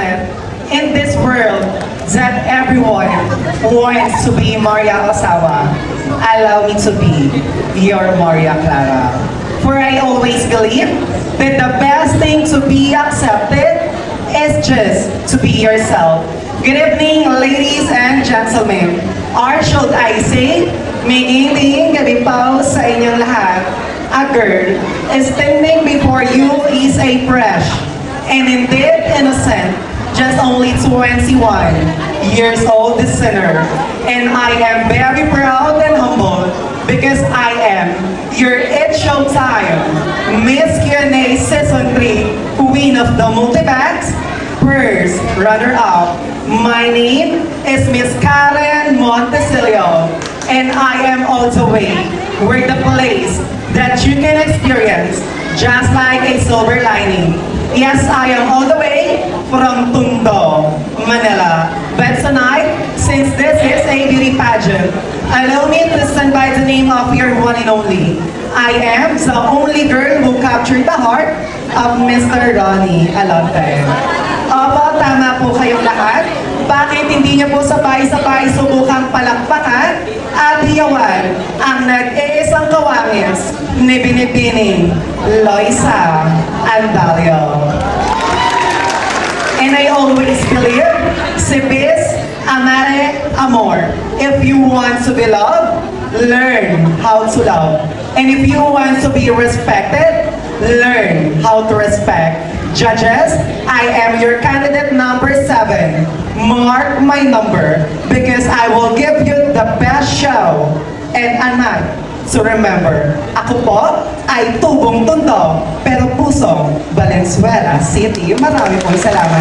moment in this world that everyone wants to be Maria Osawa, allow me to be your Maria Clara. For I always believe that the best thing to be accepted is just to be yourself. Good evening, ladies and gentlemen. Or should I say, magandang gabi po sa inyong lahat. A girl standing before you is a fresh and indeed innocent, just only 21 years old sinner. And I am very proud and humbled because I am your It's Showtime Miss Q&A Season 3 Queen of the Multivax, first runner-up. My name is Miss Karen Montesilio, and I am all the way where the place that you can experience just like a silver lining. Yes, I am all the way from Tondo, Manila. But tonight, since this is a beauty pageant, allow me to stand by the name of your one and only. I am the only girl who captured the heart of Mr. Ronnie Alonte. Opo, tama po kayong lahat. Bakit hindi niyo po sabay-sabay subukang palakpakan at hiyawan ang nag-iisang kawangis ni Binibining Loisa Andalio? And I always believe, si bis, amare, amor. If you want to be loved, learn how to love. And if you want to be respected, learn how to respect. Judges, I am your candidate number 7. Mark my number because I will give you the best show and a night to remember. Ako po ay tubong Tondo pero pusong Valenzuela City. Marami pong salamat.